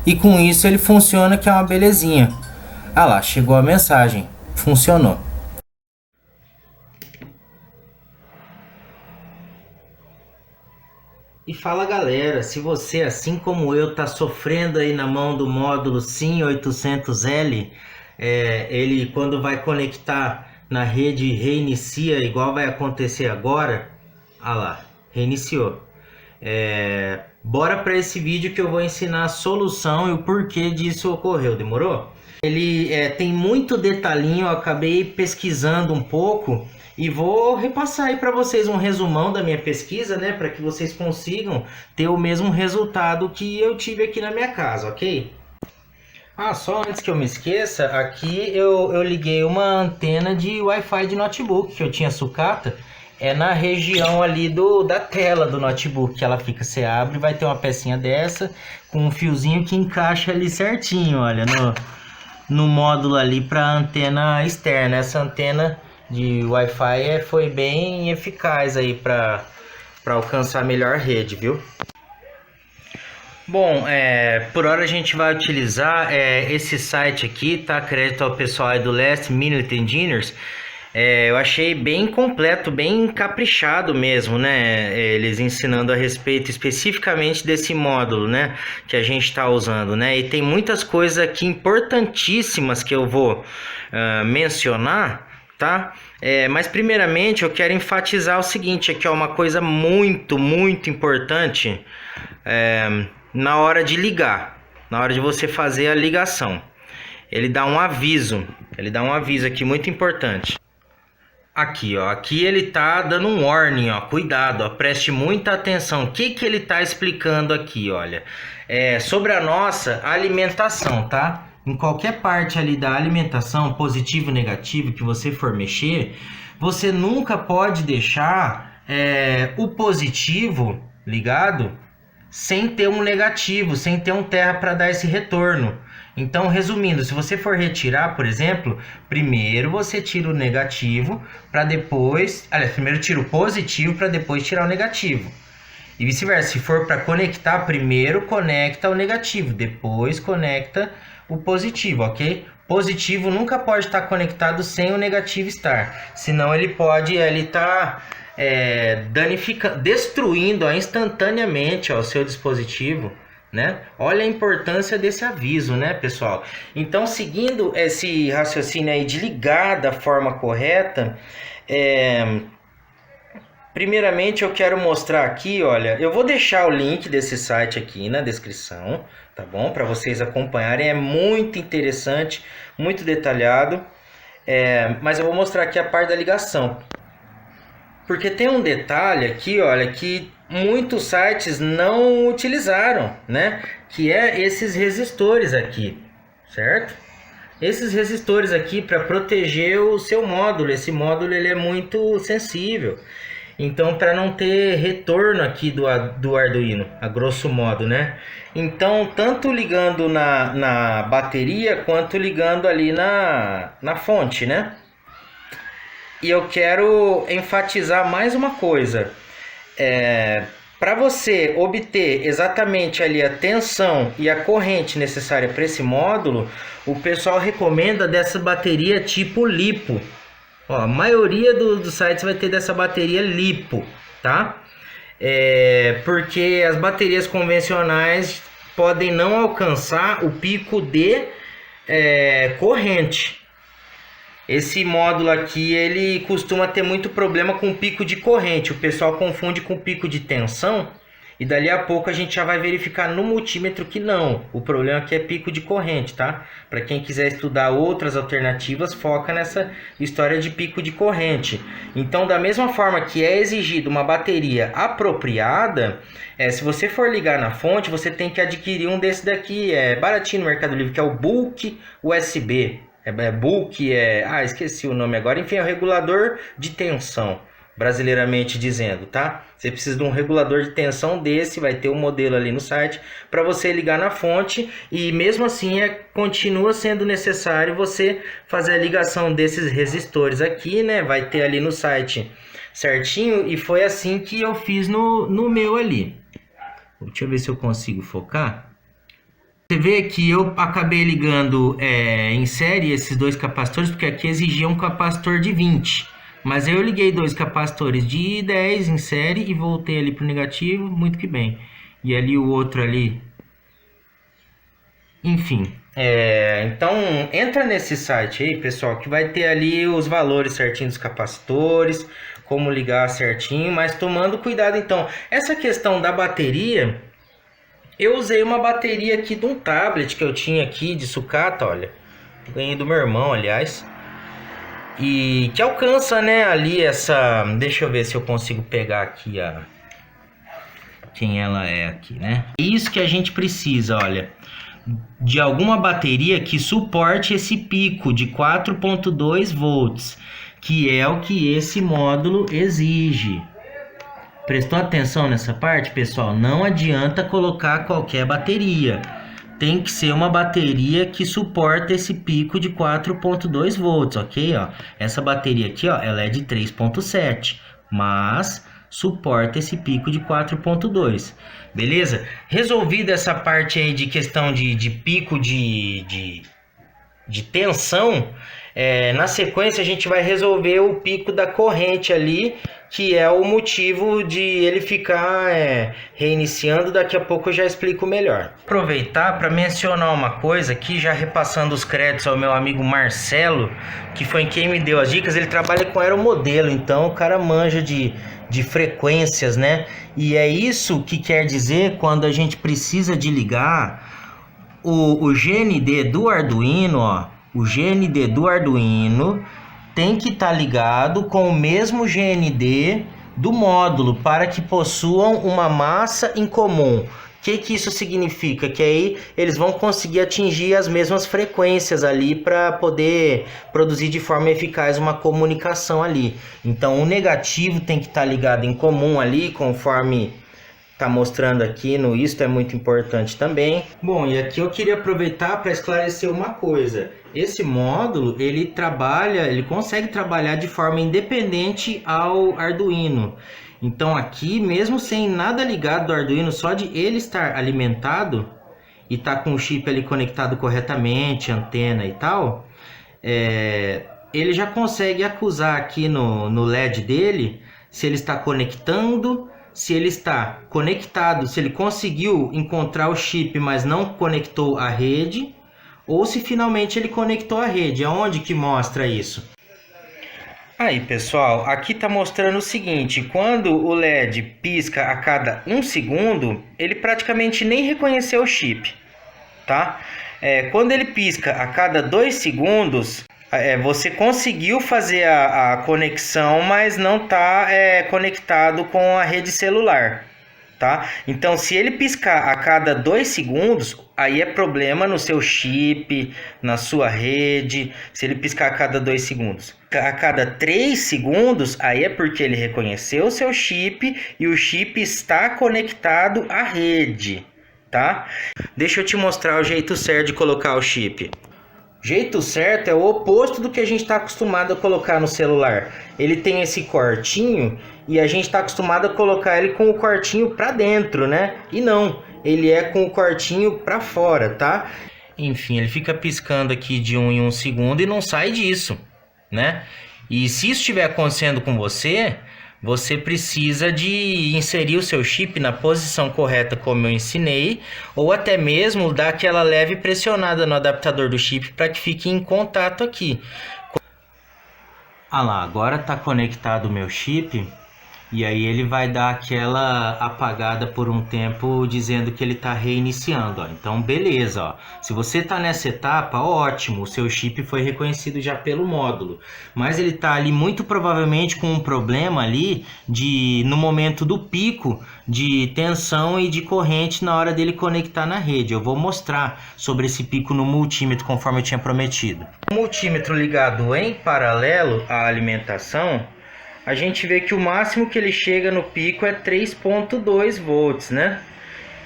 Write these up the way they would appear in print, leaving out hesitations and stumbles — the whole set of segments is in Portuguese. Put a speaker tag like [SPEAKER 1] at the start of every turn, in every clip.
[SPEAKER 1] e com isso ele funciona, que é uma belezinha. Ah lá, chegou a mensagem, funcionou. E fala galera, se você, assim como eu, tá sofrendo aí na mão do módulo SIM 800L, ele quando vai conectar na rede reinicia, igual vai acontecer agora. Ah lá, reiniciou. Bora para esse vídeo que eu vou ensinar a solução e o porquê disso ocorreu, demorou? Ele tem muito detalhinho, eu acabei pesquisando um pouco e vou repassar aí para vocês um resumão da minha pesquisa, né? Para que vocês consigam ter o mesmo resultado que eu tive aqui na minha casa, ok? Ah, só antes que eu me esqueça, aqui eu liguei uma antena de Wi-Fi de notebook que eu tinha sucata. É na região ali da tela do notebook que ela fica. Você abre, vai ter uma pecinha dessa com um fiozinho que encaixa ali certinho, olha, no módulo ali para antena externa. Essa antena de Wi-Fi foi bem eficaz aí para alcançar a melhor rede, viu? Bom, por hora a gente vai utilizar esse site aqui, tá? Crédito ao pessoal aí do Last Minute Engineers. Eu achei bem completo, bem caprichado mesmo, né? Eles ensinando a respeito especificamente desse módulo, né? Que a gente está usando, né? E tem muitas coisas aqui importantíssimas que eu vou mencionar, tá? Mas primeiramente eu quero enfatizar o seguinte, aqui é uma coisa muito, muito importante na hora de ligar, na hora de você fazer a ligação. Ele dá um aviso aqui muito importante. Aqui, ó, aqui ele tá dando um warning, ó, cuidado, ó, preste muita atenção. O que ele tá explicando aqui, olha, sobre a nossa alimentação, tá? Em qualquer parte ali da alimentação, positivo, negativo, que você for mexer, você nunca pode deixar o positivo ligado sem ter um negativo, sem ter um terra para dar esse retorno. Então, resumindo, se você for retirar, por exemplo, primeiro você tira o negativo para depois... Aliás, primeiro tira o positivo para depois tirar o negativo. E vice-versa, se for para conectar, primeiro conecta o negativo, depois conecta o positivo, ok? Positivo nunca pode estar conectado sem o negativo estar, senão ele pode estar destruindo instantaneamente o seu dispositivo, né? Olha a importância desse aviso, né, pessoal? Então, seguindo esse raciocínio aí de ligar da forma correta, primeiramente eu quero mostrar aqui, olha, eu vou deixar o link desse site aqui na descrição, tá bom? Para vocês acompanharem, é muito interessante, muito detalhado, mas eu vou mostrar aqui a parte da ligação. Porque tem um detalhe aqui, olha, que muitos sites não utilizaram, né? Que é esses resistores aqui, certo? Esses resistores aqui para proteger o seu módulo. Esse módulo ele é muito sensível. Então, para não ter retorno aqui do Arduino, a grosso modo, né? Então, tanto ligando na bateria, quanto ligando ali na fonte, né? E eu quero enfatizar mais uma coisa. Para você obter exatamente ali a tensão e a corrente necessária para esse módulo, o pessoal recomenda dessa bateria tipo LiPo. Ó, a maioria dos sites vai ter dessa bateria LiPo, tá? Porque as baterias convencionais podem não alcançar o pico de corrente. Esse módulo aqui, ele costuma ter muito problema com o pico de corrente. O pessoal confunde com o pico de tensão e dali a pouco a gente já vai verificar no multímetro que não. O problema aqui é pico de corrente, tá? Para quem quiser estudar outras alternativas, foca nessa história de pico de corrente. Então, da mesma forma que é exigido uma bateria apropriada, se você for ligar na fonte, você tem que adquirir um desse daqui, baratinho no Mercado Livre, que é o Bulk USB. Bulk, esqueci o nome agora, enfim, é o regulador de tensão, brasileiramente dizendo, tá? Você precisa de um regulador de tensão desse, vai ter um modelo ali no site, para você ligar na fonte, e mesmo assim continua sendo necessário você fazer a ligação desses resistores aqui, né? Vai ter ali no site certinho, e foi assim que eu fiz no meu ali. Deixa eu ver se eu consigo focar. você vê que eu acabei ligando em série esses dois capacitores, porque aqui exigia um capacitor de 20. Mas eu liguei dois capacitores de 10 em série e voltei ali para o negativo, muito que bem. E ali o outro ali. Enfim, então entra nesse site aí, pessoal, que vai ter ali os valores certinhos dos capacitores, como ligar certinho, mas tomando cuidado. Então, essa questão da bateria, eu usei uma bateria aqui de um tablet que eu tinha aqui de sucata, olha, ganhei do meu irmão, aliás, e que alcança, né, ali essa, deixa eu ver se eu consigo pegar aqui quem ela é aqui, né? Isso que a gente precisa, olha, de alguma bateria que suporte esse pico de 4.2 volts, que é o que esse módulo exige. Prestou atenção nessa parte, pessoal? Não adianta colocar qualquer bateria. Tem que ser uma bateria que suporta esse pico de 4.2 volts, ok? Ó, essa bateria aqui, ó, ela é de 3.7, mas suporta esse pico de 4.2. Beleza? Resolvida essa parte aí de questão de pico de tensão, na sequência a gente vai resolver o pico da corrente ali, que é o motivo de ele ficar reiniciando. Daqui a pouco eu já explico melhor. Aproveitar para mencionar uma coisa aqui, já repassando os créditos ao meu amigo Marcelo, que foi quem me deu as dicas. Ele trabalha com aeromodelo, então o cara manja de frequências, né? E é isso que quer dizer quando a gente precisa de ligar o GND do Arduino, ó. O GND do Arduino tem que estar ligado com o mesmo GND do módulo para que possuam uma massa em comum. O que isso significa? Que aí eles vão conseguir atingir as mesmas frequências ali para poder produzir de forma eficaz uma comunicação ali. Então o negativo tem que estar ligado em comum ali, conforme tá mostrando aqui no isto, é muito importante também. Bom, e aqui eu queria aproveitar para esclarecer uma coisa. Esse módulo, ele consegue trabalhar de forma independente ao Arduino. Então aqui, mesmo sem nada ligado do Arduino, só de ele estar alimentado e tá com o chip ali conectado corretamente, antena e tal, ele já consegue acusar aqui no LED dele se ele está conectando, se ele está conectado, se ele conseguiu encontrar o chip, mas não conectou a rede, ou se finalmente ele conectou a rede. Aonde que mostra isso? Aí, pessoal, aqui está mostrando o seguinte: quando o LED pisca a cada 1 segundo, ele praticamente nem reconheceu o chip, tá? Quando ele pisca a cada 2 segundos, você conseguiu fazer a conexão, mas não está conectado com a rede celular, tá? Então, se ele piscar a cada 2 segundos, aí é problema no seu chip, na sua rede. Se ele piscar a cada 2 segundos, a cada 3 segundos, aí é porque ele reconheceu o seu chip e o chip está conectado à rede, tá? Deixa eu te mostrar o jeito certo de colocar o chip. O jeito certo é o oposto do que a gente está acostumado a colocar no celular. Ele tem esse cortinho e a gente está acostumado a colocar ele com o cortinho para dentro, né? E não, ele é com o cortinho para fora, tá? Enfim, ele fica piscando aqui de 1 em 1 segundo e não sai disso, né? E se isso estiver acontecendo com você, você precisa de inserir o seu chip na posição correta, como eu ensinei, ou até mesmo dar aquela leve pressionada no adaptador do chip para que fique em contato aqui. Ah lá, agora está conectado o meu chip. E aí ele vai dar aquela apagada por um tempo, dizendo que ele está reiniciando, ó. Então beleza, ó. Se você está nessa etapa, ótimo, o seu chip foi reconhecido já pelo módulo. Mas ele está ali muito provavelmente com um problema ali no momento do pico de tensão e de corrente na hora dele conectar na rede. Eu vou mostrar sobre esse pico no multímetro conforme eu tinha prometido. O multímetro ligado em paralelo à alimentação, a gente vê que o máximo que ele chega no pico é 3.2 volts, né?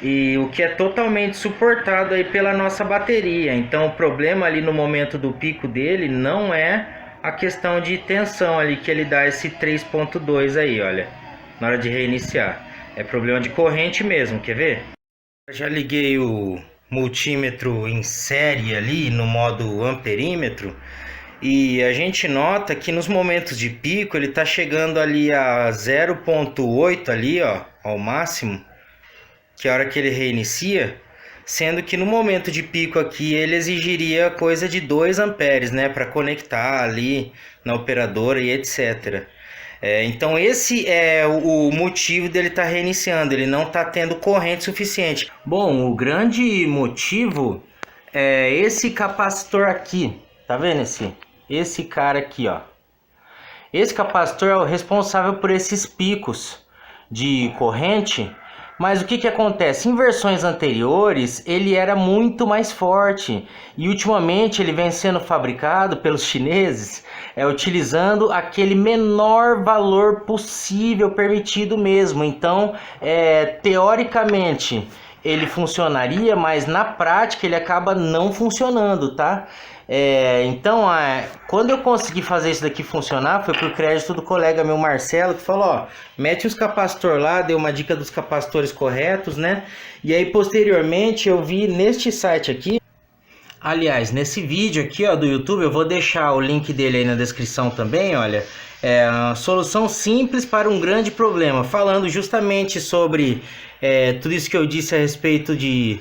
[SPEAKER 1] E o que é totalmente suportado aí pela nossa bateria. Então o problema ali no momento do pico dele não é a questão de tensão ali, que ele dá esse 3.2 aí, olha, na hora de reiniciar. É problema de corrente mesmo, quer ver? Eu já liguei o multímetro em série ali no modo amperímetro, e a gente nota que nos momentos de pico ele está chegando ali a 0,8 ali, ó, ao máximo, que é a hora que ele reinicia, sendo que no momento de pico aqui ele exigiria coisa de 2 amperes, né, para conectar ali na operadora e etc. Então esse é o motivo dele estar reiniciando, ele não está tendo corrente suficiente. Bom, o grande motivo é esse capacitor aqui, tá vendo esse cara aqui, ó. Esse capacitor é o responsável por esses picos de corrente. Mas o que acontece? Em versões anteriores ele era muito mais forte e ultimamente ele vem sendo fabricado pelos chineses utilizando aquele menor valor possível permitido mesmo. Então, teoricamente ele funcionaria, mas na prática ele acaba não funcionando, tá? Então, quando eu consegui fazer isso daqui funcionar, foi por crédito do colega meu Marcelo, que falou, ó, mete os capacitores lá, deu uma dica dos capacitores corretos, né? E aí, posteriormente, eu vi neste site aqui, aliás, nesse vídeo aqui, ó, do YouTube, eu vou deixar o link dele aí na descrição também, olha, é uma solução simples para um grande problema, falando justamente sobre tudo isso que eu disse a respeito de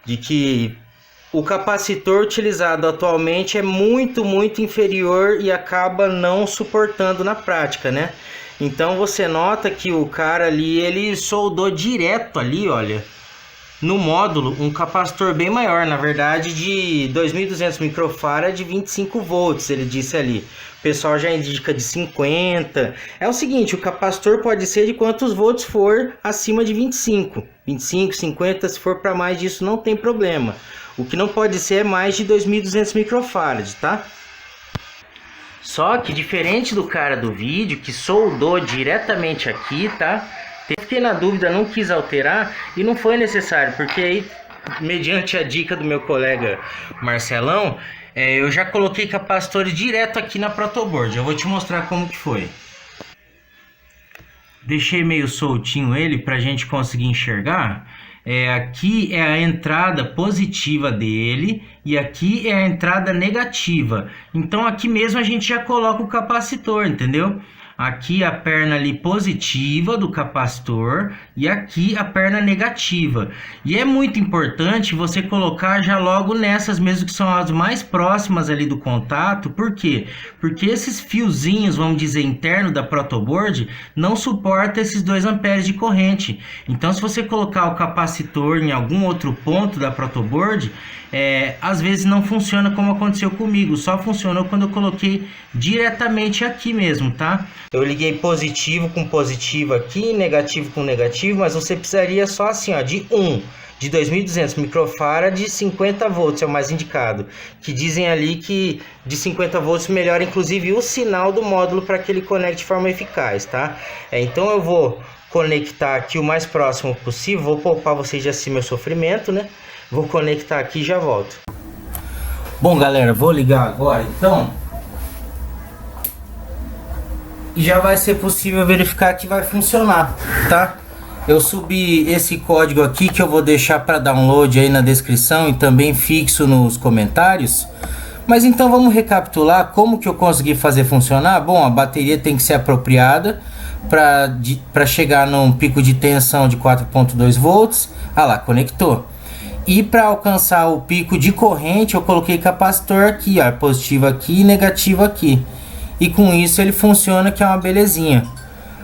[SPEAKER 1] que o capacitor utilizado atualmente é muito inferior e acaba não suportando na prática, né? Então você nota que o cara ali, ele soldou direto ali, olha, no módulo, um capacitor bem maior, na verdade de 2.200 microfarad de 25 volts, ele disse ali. O pessoal já indica de 50. É o seguinte, o capacitor pode ser de quantos volts for acima de 25, 50, se for para mais disso não tem problema. O que não pode ser é mais de 2.200 microfarad, tá? Só que diferente do cara do vídeo que soldou diretamente aqui, tá? Eu fiquei na dúvida, não quis alterar e não foi necessário, porque aí, mediante a dica do meu colega Marcelão, eu já coloquei capacitores direto aqui na protoboard. Eu vou te mostrar como que foi. Deixei meio soltinho ele para a gente conseguir enxergar. Aqui é a entrada positiva dele e aqui é a entrada negativa. Então aqui mesmo a gente já coloca o capacitor, entendeu? Aqui a perna ali positiva do capacitor e aqui a perna negativa. E é muito importante você colocar já logo nessas mesmo que são as mais próximas ali do contato. Por quê? Porque esses fiozinhos, vamos dizer, interno da protoboard não suporta esses 2 amperes de corrente. Então se você colocar o capacitor em algum outro ponto da protoboard, às vezes não funciona como aconteceu comigo. Só funcionou quando eu coloquei diretamente aqui mesmo, tá? Eu liguei positivo com positivo aqui, negativo com negativo, mas você precisaria só assim, ó, de 2.200 microfarad de 50 volts, é o mais indicado. Que dizem ali que de 50 volts melhora inclusive o sinal do módulo para que ele conecte de forma eficaz, tá? Então eu vou conectar aqui o mais próximo possível, vou poupar vocês de assim meu sofrimento, né? Vou conectar aqui e já volto. Bom, galera, vou ligar agora então. E já vai ser possível verificar que vai funcionar, tá? Eu subi esse código aqui que eu vou deixar para download aí na descrição e também fixo nos comentários. Mas então vamos recapitular como que eu consegui fazer funcionar. Bom, a bateria tem que ser apropriada para chegar num pico de tensão de 4.2 volts. Ah lá, conectou. E para alcançar o pico de corrente eu coloquei capacitor aqui, ó, positivo aqui e negativo aqui. E com isso ele funciona, que é uma belezinha.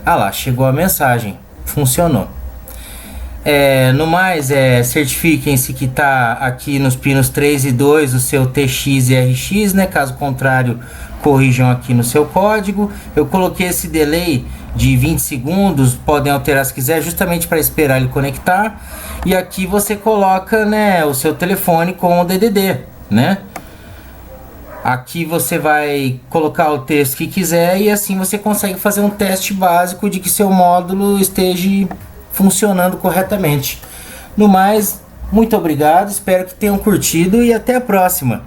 [SPEAKER 1] Ah lá, chegou a mensagem. Funcionou. No mais, certifiquem-se que está aqui nos pinos 3 e 2 o seu TX e RX, né? Caso contrário, corrijam aqui no seu código. Eu coloquei esse delay de 20 segundos, podem alterar se quiser, justamente para esperar ele conectar. E aqui você coloca, né, o seu telefone com o DDD, né? Aqui você vai colocar o texto que quiser e assim você consegue fazer um teste básico de que seu módulo esteja funcionando corretamente. No mais, muito obrigado, espero que tenham curtido e até a próxima.